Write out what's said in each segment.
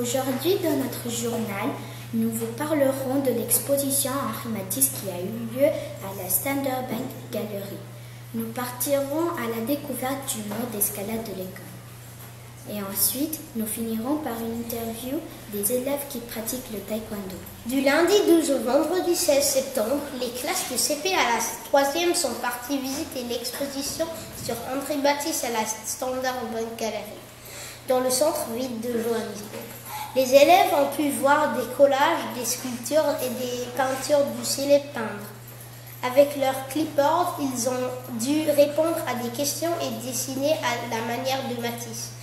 Aujourd'hui, dans notre journal, nous vous parlerons de l'exposition Henri Matisse qui a eu lieu à la Standard Bank Gallery. Nous partirons à la découverte du mur d'escalade de l'école. Et ensuite, nous finirons par une interview des élèves qui pratiquent le taekwondo. Du lundi 12 au vendredi 16 septembre, les classes de CP à la 3e sont parties visiter l'exposition sur Henri Matisse à la Standard Bank Gallery, dans le centre-ville de Johannesburg. Les élèves ont pu voir des collages, des sculptures et des peintures du célèbre peintre. Avec leur clipboard, ils ont dû répondre à des questions et dessiner à la manière de Matisse.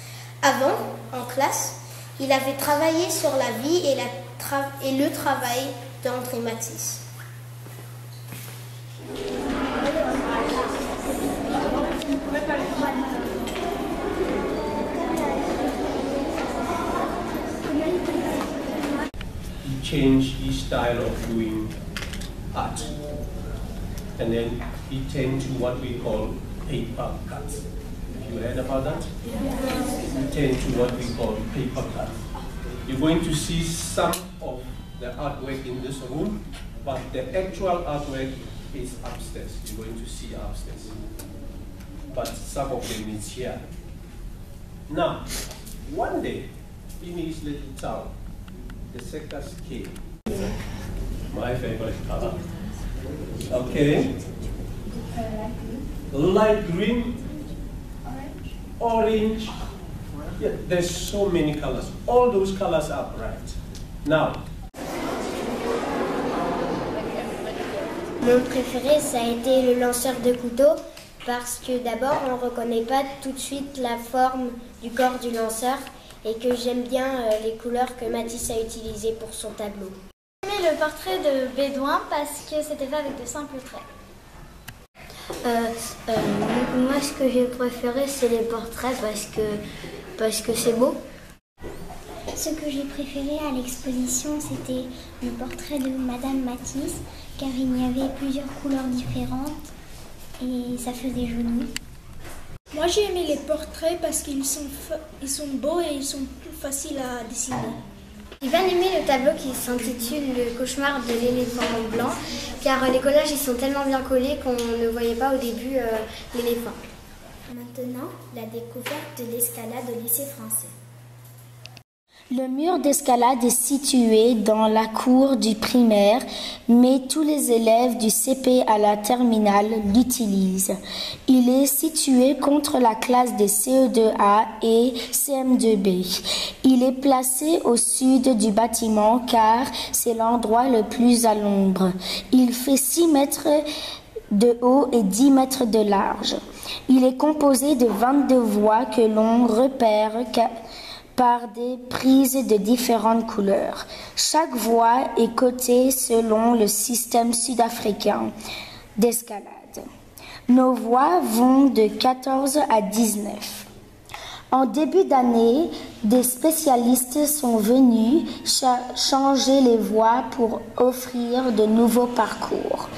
Avant, en classe, il avait travaillé sur la vie et le travail d'Henri Matisse. He changed his style of doing art, and then he turned to what we call paper cuts. You heard about that? Yes. We turn to what we call paper cut. You're going to see some of the artwork in this room, but the actual artwork is upstairs. You're going to see upstairs. But some of them is here. Now, one day, in his little town, the circus came. My favorite color. Okay. Light green. Orange, yeah, there's so many colors. All those colors are bright. Now, mon préféré, ça a été le lanceur de couteau, parce que d'abord, on ne reconnaît pas tout de suite la forme du corps du lanceur et que j'aime bien les couleurs que Matisse a utilisées pour son tableau. J'ai aimé le portrait de Bédouin parce que c'était fait avec de simples traits. Moi, ce que j'ai préféré, c'est les portraits parce que c'est beau. Ce que j'ai préféré à l'exposition, c'était le portrait de Madame Matisse, car il y avait plusieurs couleurs différentes et ça faisait joli. Moi, j'ai aimé les portraits parce qu'ils sont beaux et ils sont plus faciles à dessiner. J'ai bien aimé le tableau qui s'intitule Le cauchemar de l'éléphant blanc, car les collages ils sont tellement bien collés qu'on ne voyait pas au début l'éléphant. Maintenant, la découverte de l'escalade au lycée français. Le mur d'escalade est situé dans la cour du primaire, mais tous les élèves du CP à la terminale l'utilisent. Il est situé contre la classe des CE2A et CM2B. Il est placé au sud du bâtiment car c'est l'endroit le plus à l'ombre. Il fait 6 mètres de haut et 10 mètres de large. Il est composé de 22 voies que l'on repère par des prises de différentes couleurs. Chaque voie est cotée selon le système sud-africain d'escalade. Nos voies vont de 14 à 19. En début d'année, des spécialistes sont venus changer les voies pour offrir de nouveaux parcours.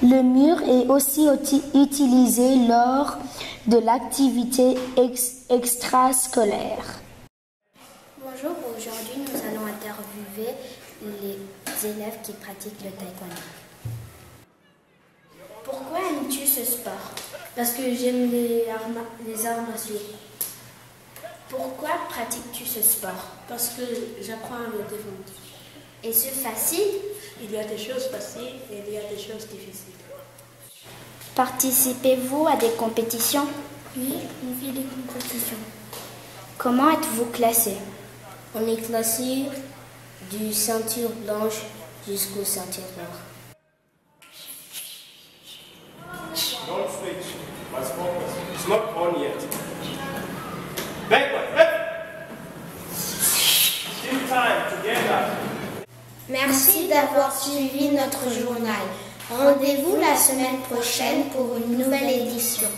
Le mur est aussi utilisé lors de l'activité extrascolaire. Bonjour, aujourd'hui nous allons interviewer les élèves qui pratiquent le taekwondo. Pourquoi aimes-tu ce sport? Parce que j'aime les arts martiaux. Pourquoi pratiques-tu ce sport? Parce que j'apprends à me défendre. Est-ce facile? Il y a des choses faciles et il y a des choses difficiles. Participez-vous à des compétitions? Oui, on fait des compétitions. Comment êtes-vous classé? On est classé du ceinture blanche jusqu'au ceinture noire. don't switch. Must focus. It's not on yet. Backward. Still time together. Merci d'avoir suivi notre journal. Rendez-vous la semaine prochaine pour une nouvelle édition.